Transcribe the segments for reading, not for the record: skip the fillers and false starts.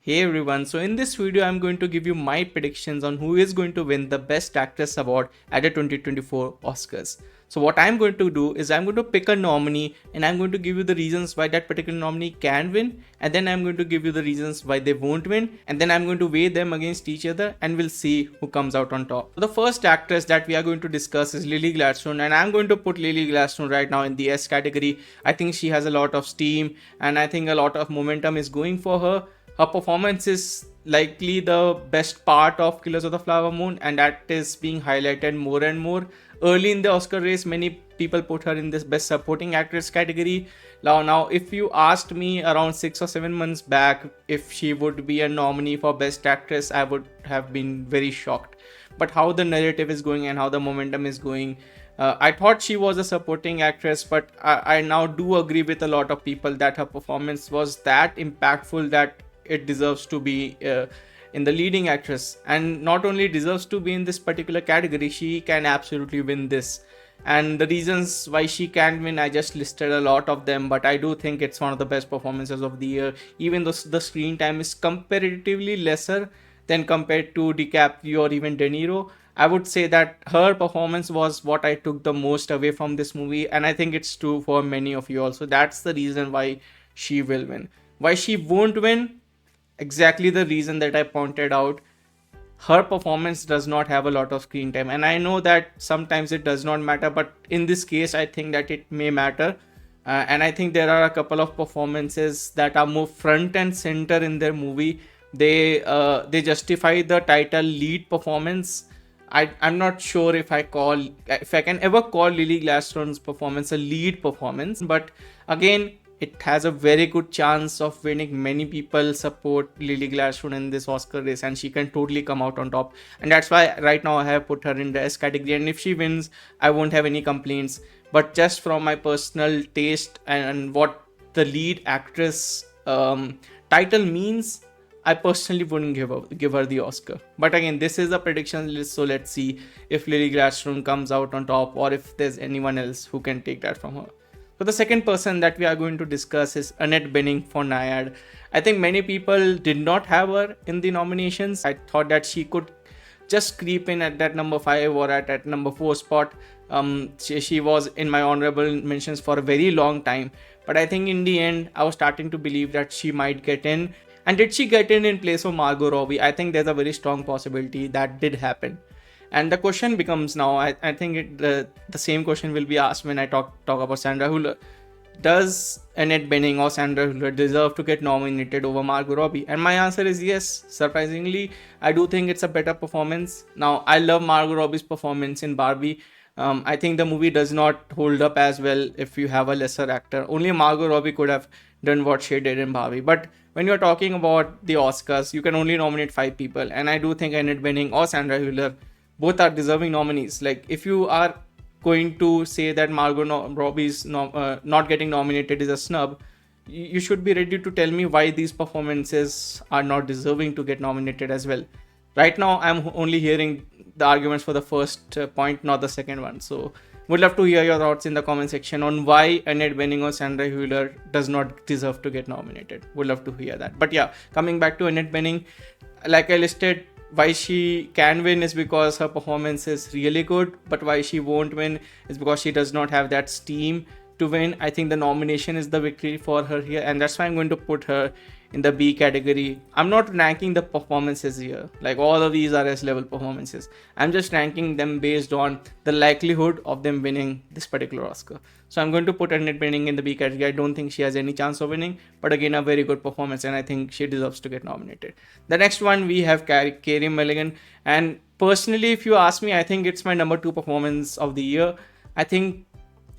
Hey everyone, so in this video I'm going to give you my predictions on who is going to win the Best Actress award at the 2024 Oscars. So what I'm going to do is I'm going to pick a nominee and I'm going to give you the reasons why that particular nominee can win, and then I'm going to give you the reasons why they won't win, and then I'm going to weigh them against each other and we'll see who comes out on top. So the first actress that we are going to discuss is Lily Gladstone, and I'm going to put Lily Gladstone right now in the S category. I think she has a lot of steam and I think a lot of momentum is going for her. Her performance is likely the best part of Killers of the Flower Moon, and that is being highlighted more and more. Early in the Oscar race, many people put her in this Best Supporting Actress category. Now, if you asked me around 6 or 7 months back if she would be a nominee for Best Actress, I would have been very shocked. But how the narrative is going and how the momentum is going, I thought she was a supporting actress, but I now do agree with a lot of people that her performance was that impactful that it deserves to be in the leading actress. And not only deserves to be in this particular category, she can absolutely win this. And the reasons why she can win, I just listed a lot of them, but I do think it's one of the best performances of the year, even though the screen time is comparatively lesser than compared to DiCaprio or even De Niro. I would say that her performance was what I took the most away from this movie, and I think it's true for many of you also. That's the reason why she will win. Why she won't win? Exactly the reason that I pointed out. Her performance does not have a lot of screen time, and I know that sometimes it does not matter, but in this case I think that it may matter. And I think there are a couple of performances that are more front and center in their movie. They justify the title lead performance. I'm not sure if I can ever call Lily Gladstone's performance a lead performance, but again, it has a very good chance of winning. Many people support Lily Gladstone in this Oscar race, and she can totally come out on top. And that's why right now I have put her in the S category. And if she wins, I won't have any complaints. But just from my personal taste and what the lead actress title means, I personally wouldn't give her the Oscar. But again, this is a prediction list, so let's see if Lily Gladstone comes out on top or if there's anyone else who can take that from her. So the second person that we are going to discuss is Annette Bening for Nyad. I think many people did not have her in the nominations. I thought that she could just creep in at that number 5 or at that number 4 spot. She was in my honorable mentions for a very long time. But I think in the end, I was starting to believe that she might get in. And did she get in place of Margot Robbie? I think there's a very strong possibility that did happen. And the question becomes now, I think the same question will be asked when I talk about Sandra Hüller. Does Annette Bening or Sandra Hüller deserve to get nominated over Margot Robbie? And my answer is yes. Surprisingly, I do think it's a better performance. Now, I love Margot Robbie's performance in Barbie. I think the movie does not hold up as well if you have a lesser actor. Only Margot Robbie could have done what she did in Barbie. But when you're talking about the Oscars, you can only nominate 5 people. And I do think Annette Bening or Sandra Hüller both are deserving nominees. Like, if you are going to say that Margot Robbie's not getting nominated is a snub, you should be ready to tell me why these performances are not deserving to get nominated as well. Right now, I'm only hearing the arguments for the first point, not the second one. So, would love to hear your thoughts in the comment section on why Annette Bening or Sandra Hüller does not deserve to get nominated. Would love to hear that. But yeah, coming back to Annette Bening, like I listed, why she can win is because her performance is really good, but why she won't win is because she does not have that steam to win. I think the nomination is the victory for her here, and that's why I'm going to put her in the B category. I'm not ranking the performances here, like all of these are S level performances. I'm just ranking them based on the likelihood of them winning this particular Oscar. So I'm going to put Annette Bening in the B category. I don't think she has any chance of winning, but again, a very good performance, and I think she deserves to get nominated. The next one, we have Carey Mulligan, and personally, if you ask me, I think it's my number 2 performance of the year. I think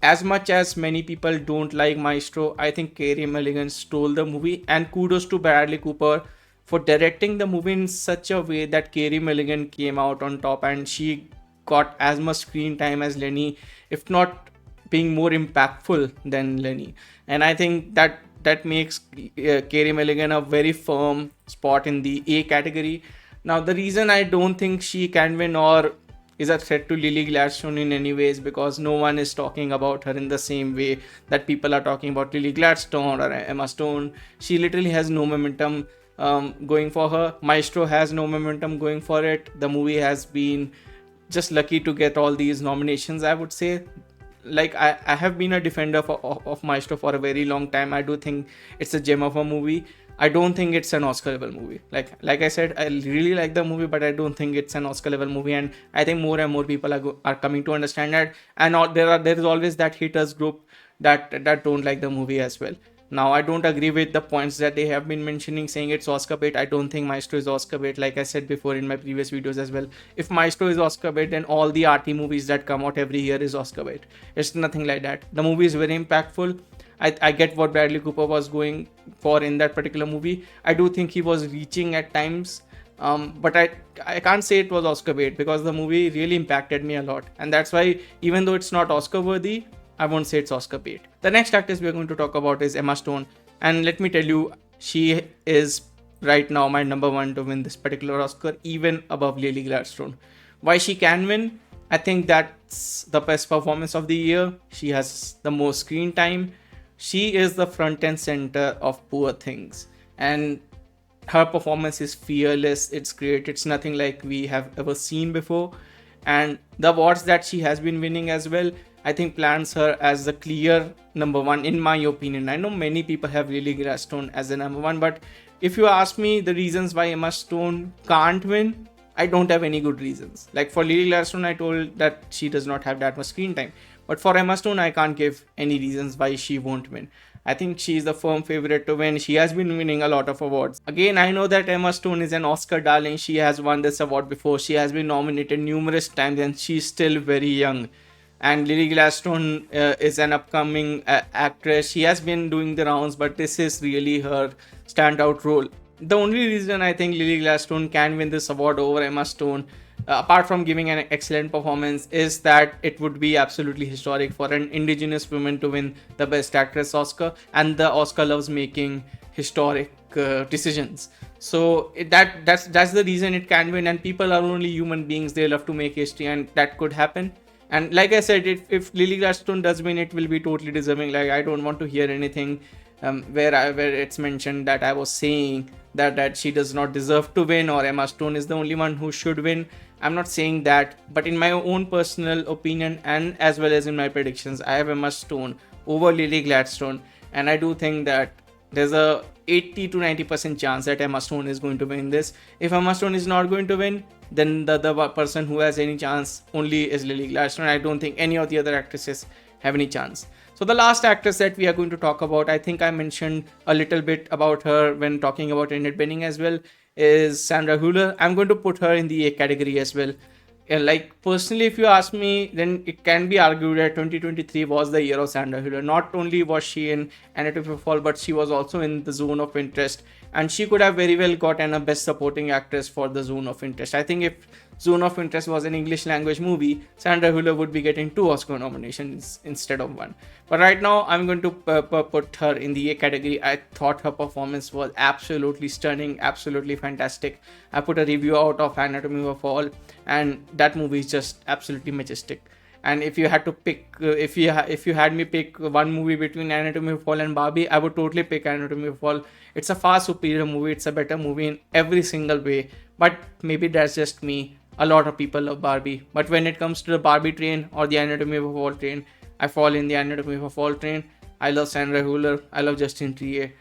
as much as many people don't like Maestro, I think Carey Mulligan stole the movie, and kudos to Bradley Cooper for directing the movie in such a way that Carey Mulligan came out on top, and she got as much screen time as Lenny, if not being more impactful than Lenny. And I think that makes Carey Mulligan a very firm spot in the A category. Now, the reason I don't think she can win or is a threat to Lily Gladstone in any ways because no one is talking about her in the same way that people are talking about Lily Gladstone or Emma Stone. She literally has no momentum. going for her. Maestro has no momentum going for it. The movie has been just lucky to get all these nominations, I would say. Like I have been a defender of Maestro for a very long time. I do think it's a gem of a movie. I don't think it's an Oscar level movie. Like I said, I really like the movie, but I don't think it's an Oscar level movie. And I think more and more people are coming to understand that. And there is always that haters group that don't like the movie as well. Now, I don't agree with the points that they have been mentioning, saying it's Oscar bait. I don't think Maestro is Oscar bait. Like I said before in my previous videos as well, if Maestro is Oscar bait, then all the arty movies that come out every year is Oscar bait. It's nothing like that. The movie is very impactful. I get what Bradley Cooper was going for in that particular movie. I do think he was reaching at times, but I can't say it was Oscar bait because the movie really impacted me a lot, and that's why even though it's not Oscar worthy, I won't say it's Oscar bait. The next actress we're going to talk about is Emma Stone, and let me tell you, she is right now my number one to win this particular Oscar, even above Lily Gladstone. Why she can win? I think that's the best performance of the year. She has the most screen time. She is the front and center of Poor Things, and her performance is fearless. It's great. It's nothing like we have ever seen before, and the awards that she has been winning as well, I think plants her as the clear number one in my opinion. I know many people have Lily Gladstone as the number one, but if you ask me the reasons why Emma Stone can't win, I don't have any good reasons. Like for Lily Gladstone, I told that she does not have that much screen time. But for Emma Stone, I can't give any reasons why she won't win. I think she is the firm favorite to win. She has been winning a lot of awards. Again, I know that Emma Stone is an Oscar darling. She has won this award before. She has been nominated numerous times and she's still very young. And Lily Gladstone is an upcoming actress. She has been doing the rounds, but this is really her standout role. The only reason I think Lily Gladstone can win this award over Emma Stone, apart from giving an excellent performance, is that it would be absolutely historic for an indigenous woman to win the Best Actress Oscar, and the Oscar loves making historic decisions. So that's the reason it can win, and people are only human beings. They love to make history, and that could happen. And like I said, if Lily Gladstone does win, it will be totally deserving. Like I don't want to hear anything where it's mentioned that I was saying that she does not deserve to win or Emma Stone is the only one who should win. I'm not saying that, but in my own personal opinion and as well as in my predictions, I have Emma Stone over Lily Gladstone, and I do think that there's a 80 to 90% chance that Emma Stone is going to win this. If Emma Stone is not going to win, then the person who has any chance only is Lily Gladstone. I don't think any of the other actresses have any chance. So the last actress that we are going to talk about, I think I mentioned a little bit about her when talking about Annette Bening as well, is Sandra Hüller. I'm going to put her in the A category as well. And like personally, if you ask me, then it can be argued that 2023 was the year of Sandra Hüller. Not only was she in Anatomy of a Fall, but she was also in The Zone of Interest, and she could have very well gotten a Best Supporting Actress for The Zone of Interest. I think if Zone of Interest was an English language movie, Sandra Hüller would be getting 2 Oscar nominations instead of 1. But right now, I'm going to put her in the A category. I thought her performance was absolutely stunning, absolutely fantastic. I put a review out of Anatomy of a Fall, and that movie is just absolutely majestic. And if you had to pick, if you had me pick one movie between Anatomy of a Fall and Barbie, I would totally pick Anatomy of a Fall. It's a far superior movie. It's a better movie in every single way. But maybe that's just me. A lot of people love Barbie. But when it comes to the Barbie train or the Anatomy of a Fall train, I fall in the Anatomy of a Fall train. I love Sandra Hüller. I love Justin Trier.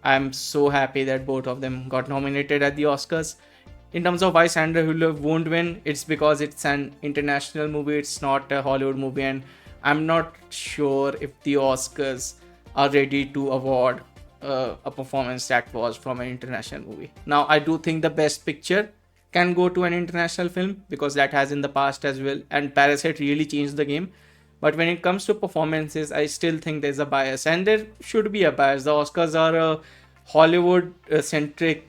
I'm so happy that both of them got nominated at the Oscars. In terms of why Sandra Hüller won't win, it's because it's an international movie. It's not a Hollywood movie, and I'm not sure if the Oscars are ready to award a performance that was from an international movie. Now, I do think the Best Picture can go to an international film because that has in the past as well, and Parasite really changed the game. But when it comes to performances, I still think there's a bias, and there should be a bias. The Oscars are a Hollywood-centric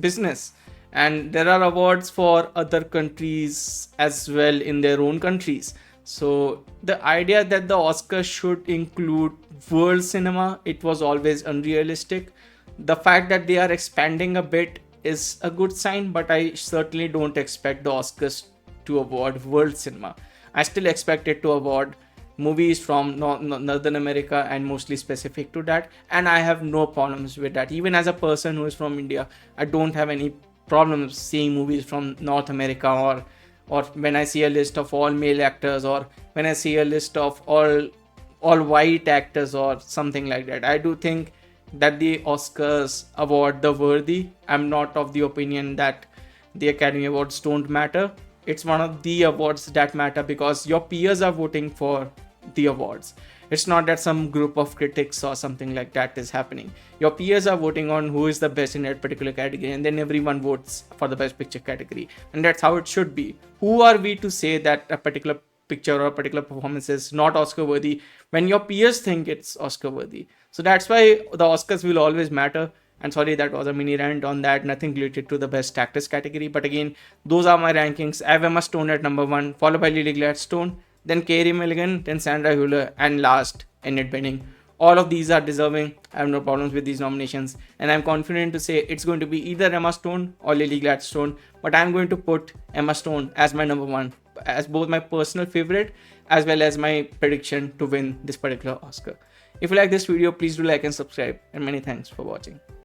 business, and there are awards for other countries as well in their own countries. So the idea that the Oscars should include world cinema, it was always unrealistic. The fact that they are expanding a bit is a good sign, but I certainly don't expect the Oscars to award world cinema. I still expect it to award movies from Northern America and mostly specific to that, and I have no problems with that. Even as a person who is from India, I don't have any problems seeing movies from North America, or when I see a list of all male actors, or when I see a list of all white actors or something like that. I do think that the Oscars award the worthy. I'm not of the opinion that the Academy Awards don't matter. It's one of the awards that matter because your peers are voting for the awards. It's not that some group of critics or something like that is happening. Your peers are voting on who is the best in that particular category, and then everyone votes for the best picture category. And that's how it should be. Who are we to say that a particular picture or a particular performance is not Oscar worthy when your peers think it's Oscar worthy? So that's why the Oscars will always matter. And sorry, that was a mini rant on that, nothing related to the best actress category. But again, those are my rankings. I have Emma Stone at number 1, followed by Lily Gladstone, then Carey Mulligan, then Sandra Hüller, and last, Annette. All of these are deserving. I have no problems with these nominations, and I'm confident to say it's going to be either Emma Stone or Lily Gladstone. But I'm going to put Emma Stone as my number 1, as both my personal favorite as well as my prediction to win this particular Oscar. If you like this video, please do like and subscribe, and many thanks for watching.